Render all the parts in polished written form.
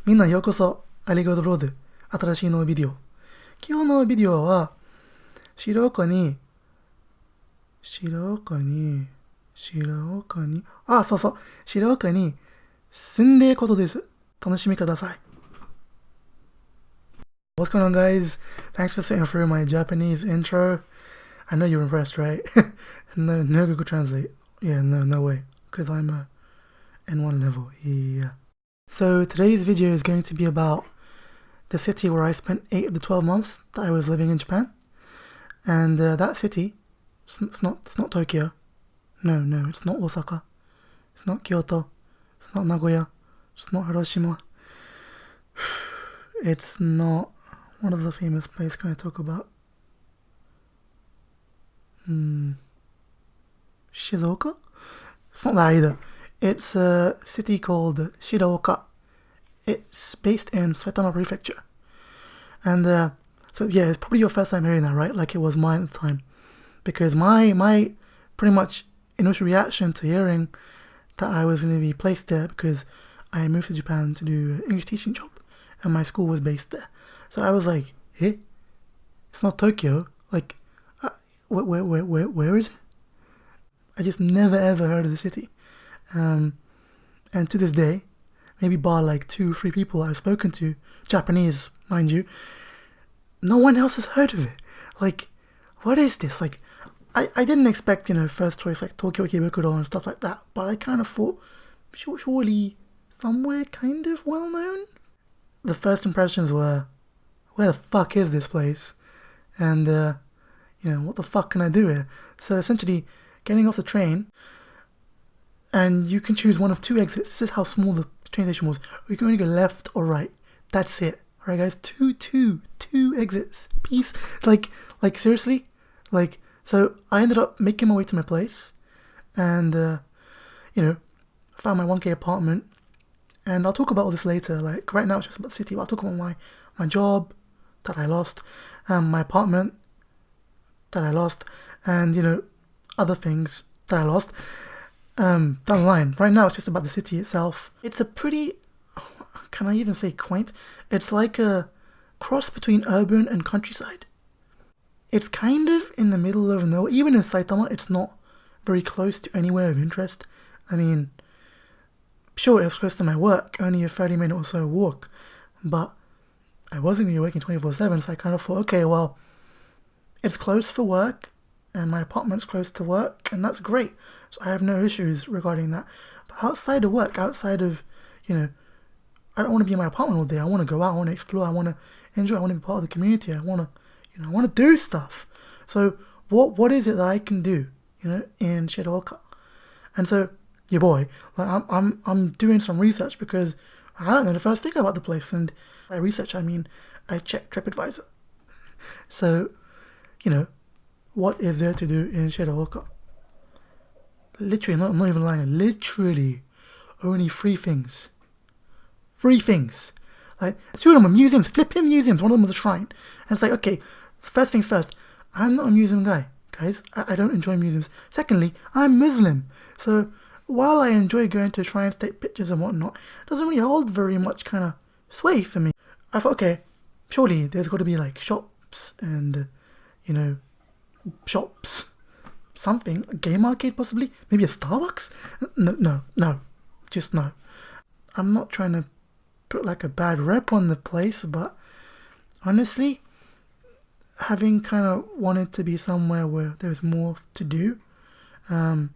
みんなようこそ、aligoesabroad 新しいのビデオ。今日のビデオは、白岡に、そうそう、白岡に住んでいることです。楽しみください。What's going on, guys? Thanks for sitting through my Japanese intro. I know you're impressed, right? No Google Translate. Yeah, no way. Because I'm a N1 level. Yeah. So today's video is going to be about the city where I spent 8 of the 12 months that I was living in Japan. And that city, it's not Tokyo. No, it's not Osaka. It's not Kyoto. It's not Nagoya. It's not Hiroshima. It's not... What other famous place can I talk about? Shizuoka? It's not that either. It's a city called Shiraoka. It's based in Saitama Prefecture. And so yeah, it's probably your first time hearing that, right? Like it was mine at the time. Because my pretty much initial reaction to hearing that I was going to be placed there, because I moved to Japan to do an English teaching job and my school was based there. So I was like, it's not Tokyo. Like, where is it? I just never ever heard of the city. And to this day, maybe bar like 2-3 people I've spoken to, Japanese, mind you, no one else has heard of it. Like, what is this? Like, I didn't expect, first choice like Tokyo Ikebukuro and stuff like that, but I kind of thought, surely somewhere kind of well known? The first impressions were, where the fuck is this place? And, what the fuck can I do here? So essentially, getting off the train, and you can choose one of 2 exits. This is how small the train station was. You can only go left or right. That's it. Alright guys, two exits. Peace. Like seriously? Like, so I ended up making my way to my place, and, found my 1K apartment, and I'll talk about all this later. Like, right now it's just about the city, but I'll talk about my job that I lost, my apartment that I lost, and, other things that I lost. Down the line. Right now it's just about the city itself. It's a pretty, can I even say quaint? It's like a cross between urban and countryside. It's kind of in the middle of nowhere. Even in Saitama, it's not very close to anywhere of interest. I mean, sure, it's close to my work, only a 30-minute or so walk, but I wasn't going to be working 24/7, so I kind of thought, okay, well, it's close for work, and my apartment's close to work, and that's great. So I have no issues regarding that. But outside of work, outside of, I don't want to be in my apartment all day. I want to go out, I want to explore, I want to enjoy, I want to be part of the community, I want to, I want to do stuff. So what is it that I can do, in Shiraoka? And so, your boy, like I'm doing some research, because I don't know the first thing about the place, and by research I mean I checked TripAdvisor. So, what is there to do in Shiraoka? Literally, I'm not even lying, literally only 3 things. 3 things. Like, 2 of them are museums, flipping museums, one of them was a shrine. And it's like, okay, first things first, I'm not a museum guy, guys. I don't enjoy museums. Secondly, I'm Muslim. So, while I enjoy going to shrines, take pictures and whatnot, it doesn't really hold very much kind of sway for me. I thought, okay, surely there's got to be like shops and, shops, something, a game arcade possibly, maybe a Starbucks? No, just no. I'm not trying to put like a bad rep on the place, but honestly, having kind of wanted to be somewhere where there's more to do, I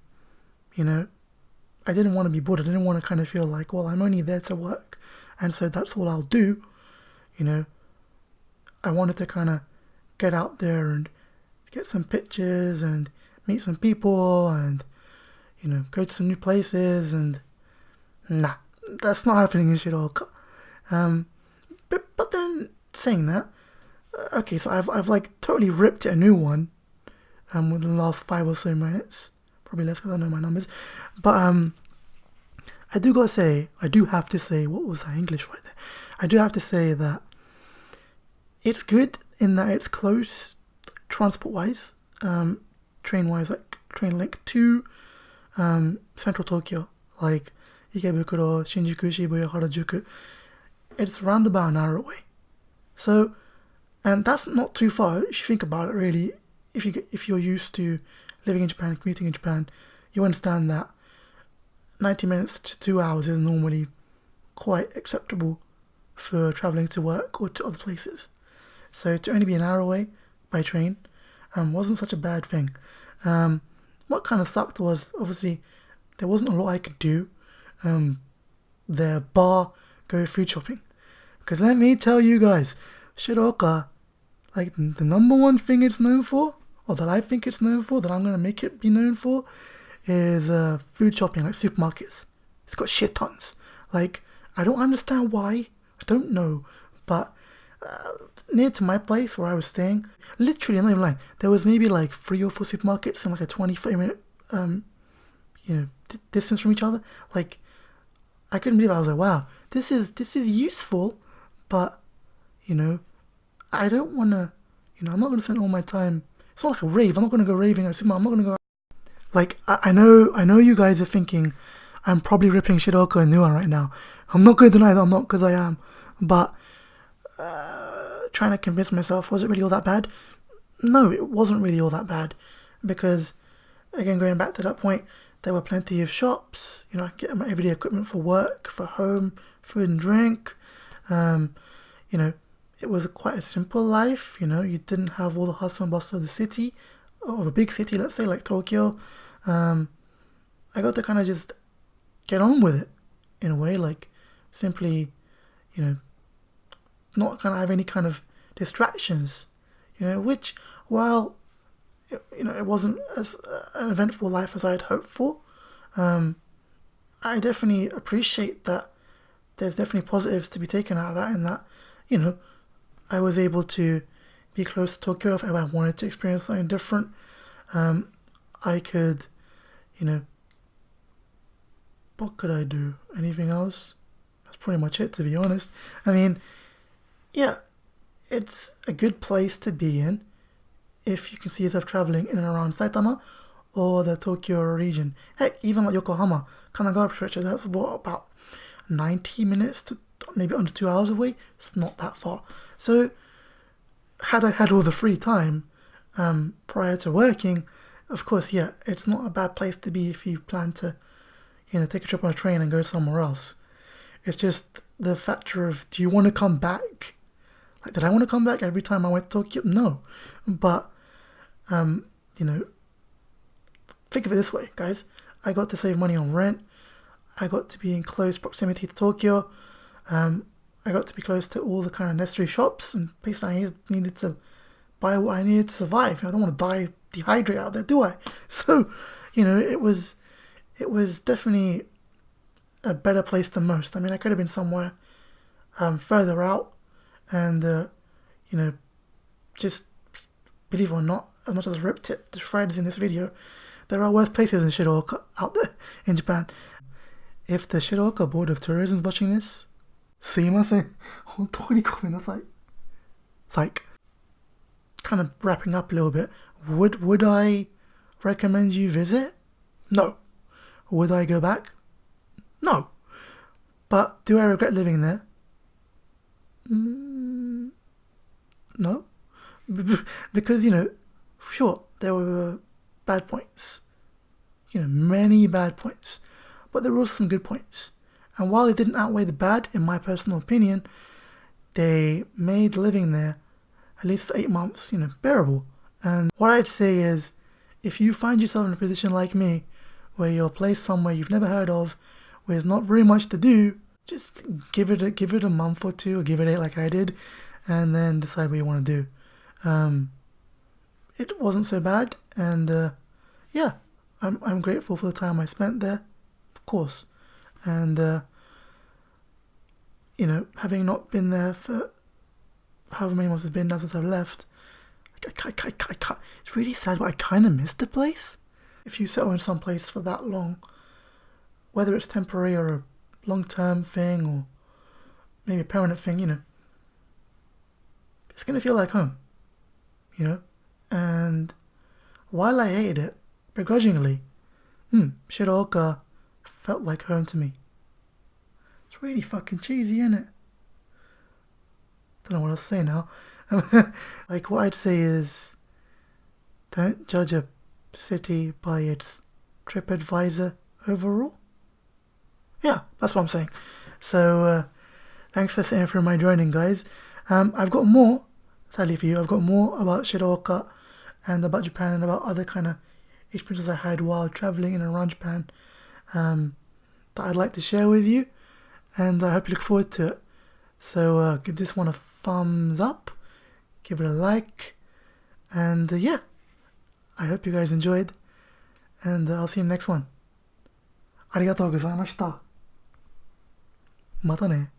didn't want to be bored. I didn't want to kind of feel like, well, I'm only there to work, and so that's all I'll do. I wanted to kind of get out there and get some pictures and meet some people and, go to some new places, and nah, that's not happening in Shiraoka. But then saying that, okay, so I've like totally ripped a new one, within the last 5 or so minutes, probably less because I know my numbers, but I do have to say, what was that English right there? I do have to say that it's good in that it's close transport-wise, train-wise, like train link to central Tokyo, like Ikebukuro, Shinjuku, Shibuya, Harajuku. it's around about an hour away. So, and that's not too far if you think about it. Really, if you're used to living in Japan, commuting in Japan, you understand that 90 minutes to 2 hours is normally quite acceptable for traveling to work or to other places. So to only be an hour away by train wasn't such a bad thing. What kind of sucked was, obviously, there wasn't a lot I could do. Go food shopping. Because let me tell you guys, Shiraoka, like the number one thing it's known for, or that I think it's known for, that I'm going to make it be known for, is food shopping, like supermarkets. It's got shit tons. Like, I don't understand why. I don't know. But near to my place where I was staying, literally, I'm not even lying, there was maybe like 3 or 4 supermarkets in like a 20-30 minute distance from each other. Like, I couldn't believe it. I was like, wow, this is useful, but I don't want to, I'm not going to spend all my time. It's not like a rave. I'm not going to go raving at a supermarket. I'm not going to go. Like, I know you guys are thinking I'm probably ripping Shiraoka a new one right now. I'm not going to deny that I'm not, because I am. But trying to convince myself, was it really all that bad? No, it wasn't really all that bad, because, again, going back to that point, there were plenty of shops. I could get my everyday equipment for work, for home, food and drink. It was quite a simple life. You didn't have all the hustle and bustle of the city, of a big city, let's say, like Tokyo. I got to kind of just get on with it, in a way, like, simply, not kind of have any kind of distractions, which, while, it wasn't as an eventful life as I had hoped for, I definitely appreciate that there's definitely positives to be taken out of that, in that, I was able to be close to Tokyo if I wanted to experience something different. I could, what could I do? Anything else? That's pretty much it, to be honest. I mean, yeah, it's a good place to be in if you can see yourself traveling in and around Saitama or the Tokyo region. Heck, even like Yokohama, Kanagawa Prefecture, that's about 90 minutes to maybe under 2 hours away. It's not that far. So, had I had all the free time prior to working, of course, yeah, it's not a bad place to be if you plan to, take a trip on a train and go somewhere else. It's just the factor of, do you want to come back? Like, did I want to come back every time I went to Tokyo? No. But, think of it this way, guys. I got to save money on rent. I got to be in close proximity to Tokyo. I got to be close to all the kind of necessary shops and places I needed to buy what I needed to survive. I don't want to die dehydrated out there, do I? So, it was definitely a better place than most. I mean, I could have been somewhere further out, and just believe it or not, as much as I ripped it to shreds in this video, there are worse places than Shiraoka out there in Japan. If the Shiraoka Board of Tourism is watching this, すいません。本当にごめんなさい. Psych. Kind of wrapping up a little bit. Would I recommend you visit? No. Would I go back? No. But do I regret living there? No. Because, sure, there were bad points. Many bad points. But there were also some good points. And while it didn't outweigh the bad, in my personal opinion, they made living there, at least for 8 months, bearable. And what I'd say is, if you find yourself in a position like me, where you're placed somewhere you've never heard of, where there's not very much to do, just give it a month or two, or give it 8 like I did, and then decide what you want to do. It wasn't so bad, and yeah, I'm grateful for the time I spent there, of course. And having not been there for however many months it's been now since I've left, it's really sad, but I kind of miss the place. If you settle in some place for that long, whether it's temporary or a long-term thing or maybe a permanent thing, it's going to feel like home, And while I hated it, begrudgingly, Shiraoka felt like home to me. It's really fucking cheesy, isn't it? don't know what else to say now. Like, what I'd say is, don't judge a city by its TripAdvisor overall. Yeah, that's what I'm saying. So, thanks for sitting through my joining, guys. I've got more, sadly for you, I've got more about Shiraoka and about Japan and about other kind of experiences I had while traveling in and around Japan that I'd like to share with you, and I hope you look forward to it. So give this one a thumbs up, give it a like, and yeah, I hope you guys enjoyed, and I'll see you in the next one. ありがとうございました。またね。